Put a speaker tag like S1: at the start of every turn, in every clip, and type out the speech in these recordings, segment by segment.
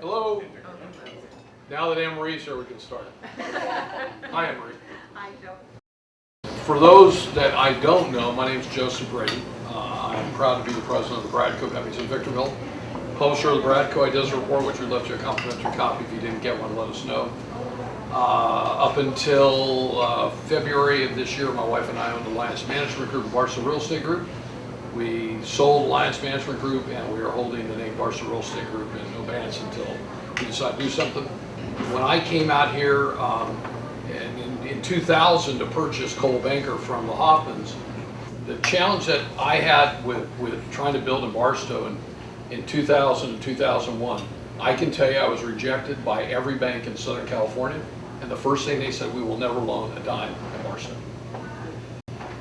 S1: Hello. Now that Anne-Marie's here, we can start. Hi, Anne-Marie.
S2: Hi, Joe.
S1: For those that I don't know, my name is Joseph Brady. I'm proud to be the president of the Bradco Companies in Victorville. Publisher of the Bradco Ideas Report, which we left you a complimentary copy. If you didn't get one, let us know. Up until February of this year, my wife and I owned the Alliance Management Group, Barstow Real Estate Group. We sold Alliance Management Group, and we are holding the name Barstow Real Estate Group in abeyance until we decide to do something. When I came out here in 2000 to purchase Cole Banker from the Hoffmans, the challenge that I had with trying to build in Barstow in 2000 and 2001, I can tell you I was rejected by every bank in Southern California, and the first thing they said, we will never loan a dime in Barstow.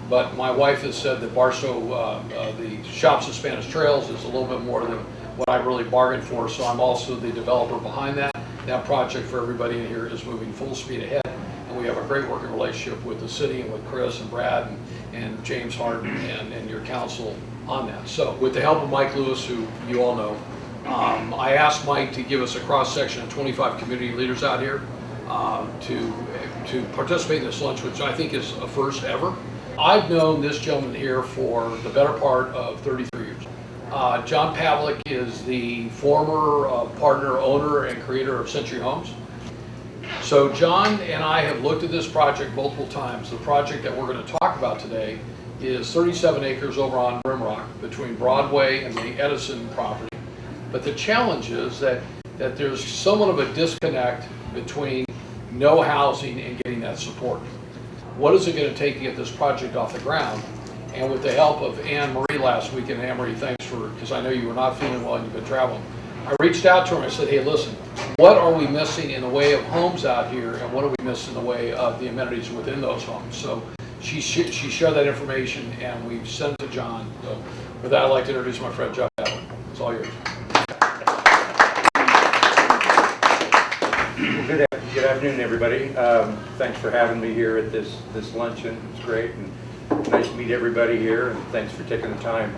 S1: But my wife has said that Barstow, the Shops of Spanish Trails, is a little bit more than what I really bargained for, so I'm also the developer behind that. That project for everybody in here is moving full speed ahead, and we have a great working relationship with the city and with Chris and Brad and James Harden and your council on that. So with the help of Mike Lewis, who you all know, I asked Mike to give us a cross-section of 25 community leaders out here to participate in this lunch, which I think is a first ever. I've known this gentleman here for the better part of 33 years. John Pavelak is the former partner, owner, and creator of Century Homes. So John and I have looked at this project multiple times. The project that we're going to talk about today is 37 acres over on Rimrock between Broadway and the Edison property. But the challenge is that there's somewhat of a disconnect between no housing and getting that support. What is it going to take to get this project off the ground? And with the help of Anne-Marie last week, and Anne-Marie, thanks for, because I know you were not feeling well and you've been traveling. I reached out to her and I said, hey, listen, what are we missing in the way of homes out here, and what are we missing in the way of the amenities within those homes? So she shared that information, and we've sent it to John. So with that, I'd like to introduce my friend, John Pavelak. It's all yours.
S3: Good afternoon, everybody. Thanks for having me here at this luncheon. It's great, and nice to meet everybody here, and thanks for taking the time.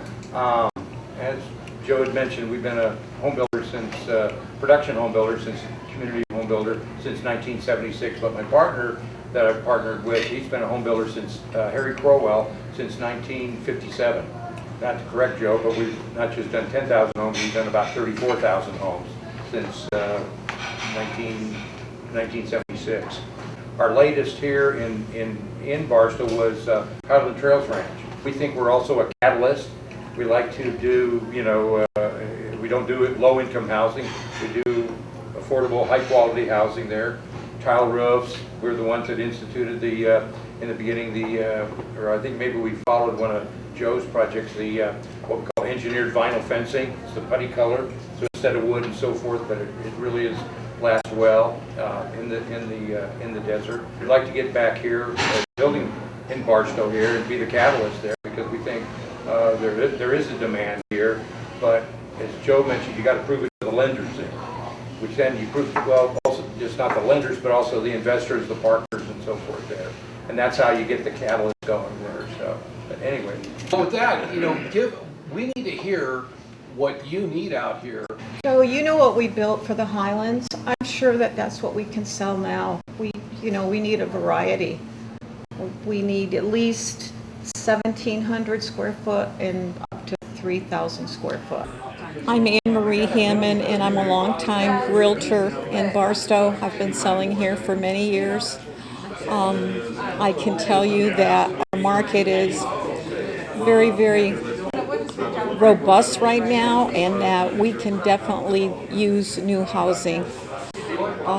S3: As Joe had mentioned, we've been a home builder since, production home builder since, community home builder since 1976, but my partner that I've partnered with, he's been a home builder since, Harry Crowell, since 1957. Not to correct Joe, but we've not just done 10,000 homes, we've done about 34,000 homes since 1976. Our latest here in Barstow was Barstow Trails Ranch. We think we're also a catalyst. We like to do, we don't do it low-income housing. We do affordable, high-quality housing there. Tile roofs. We're the ones that instituted in the beginning, or I think maybe we followed one of Joe's projects, what we call engineered vinyl fencing. It's the putty color, so instead of wood and so forth, but it really is lasts well in the desert. We'd like to get back here, building in Barstow here, and be the catalyst there, because we think there is a demand here. But as Joe mentioned, you got to prove it to the lenders there, which then you prove, well, also just not the lenders, but also the investors, the partners, and so forth there. And that's how you get the catalyst going there. So, but anyway.
S1: Well, with that, we need to hear what you need out here.
S2: So you know what we built for the Highlands? I'm sure that that's what we can sell now. We need a variety. We need at least 1,700 square foot and up to 3,000 square foot.
S4: I'm Anne-Marie Hammond, and I'm a longtime realtor in Barstow. I've been selling here for many years. I can tell you that our market is very, very robust right now, and that we can definitely use new housing.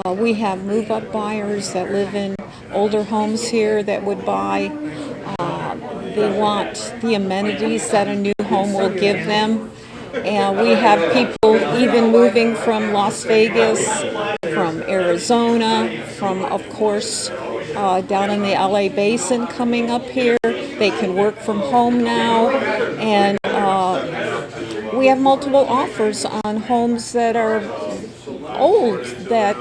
S4: We have move-up buyers that live in older homes here that would buy. They want the amenities that a new home will give them. And we have people even moving from Las Vegas, from Arizona, from, of course, down in the LA Basin coming up here. They can work from home now, and we have multiple offers on homes that are old, that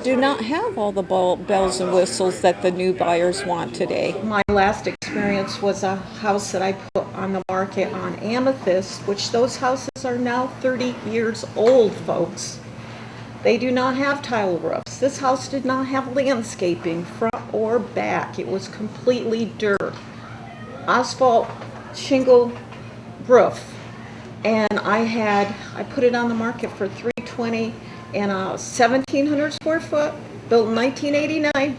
S4: do not have all the bells and whistles that the new buyers want today.
S2: My last experience was a house that I put on the market on Amethyst, which those houses are now 30 years old, folks. They do not have tile roofs. This house did not have landscaping, front or back. It was completely dirt. Asphalt shingle roof. And I put it on the market for $320 and 1,700 square foot, built in 1989.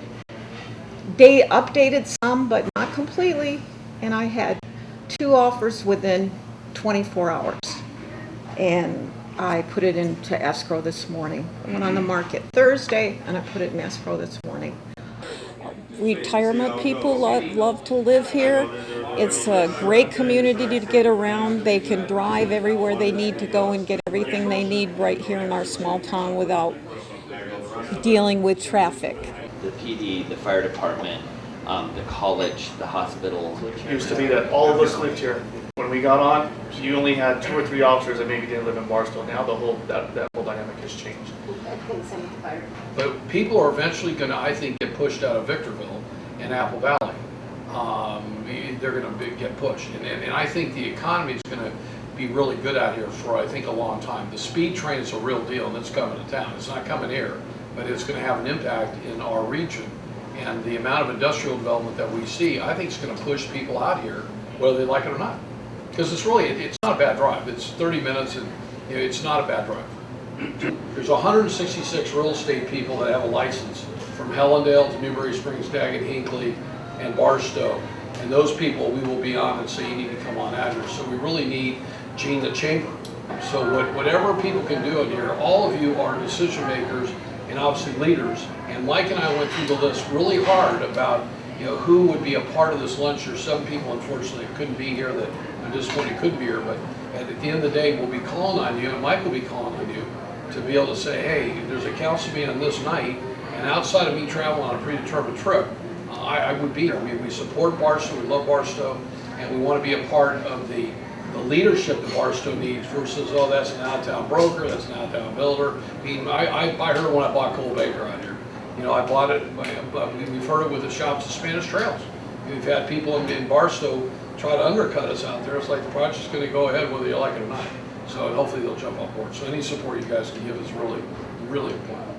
S2: They updated some, but not completely. And I had 2 offers within 24 hours. And I put it into escrow this morning. I went on the market Thursday and I put it in escrow this morning.
S4: Retirement people love to live here. It's a great community to get around. They can drive everywhere they need to go and get everything they need right here in our small town without dealing with traffic.
S5: The PD, the fire department, the college, the hospital.
S6: It used to be that all of us lived here. When we got on, you only had 2 or 3 officers that maybe didn't live in Barstow. Now that whole dynamic has changed.
S1: But people are eventually going to, I think, get pushed out of Victorville and Apple Valley. They're going to get pushed. And I think the economy is going to be really good out here for, I think, a long time. The speed train is a real deal, and it's coming to town. It's not coming here, but it's going to have an impact in our region. And the amount of industrial development that we see, I think, is going to push people out here, whether they like it or not. Because it's not a bad drive. It's 30 minutes, and it's not a bad drive. There's 166 real estate people that have a license from Hellendale to Newberry Springs, Daggett, Hinckley, and Barstow. And those people we will be on and say you need to come on out here. So we really need Gene the Chamber. So whatever people can do in here, all of you are decision makers and obviously leaders. And Mike and I went through the list really hard about who would be a part of this lunch. There's 7 people, unfortunately, couldn't be here that I'm disappointed couldn't be here. But at the end of the day, we'll be calling on you, and Mike will be calling on you to be able to say, hey, there's a council meeting on this night, and outside of me traveling on a predetermined trip, I would be here. We support Barstow, we love Barstow, and we want to be a part of the leadership that Barstow needs versus, oh, that's an out-of-town broker, that's an out-of-town builder. I heard when I bought Cole Baker out here. I bought it, we've heard it with the shops at Spanish Trails. We've had people in Barstow try to undercut us out there. It's like the project's going to go ahead whether you like it or not. So hopefully they'll jump on board. So any support you guys can give is really, really important.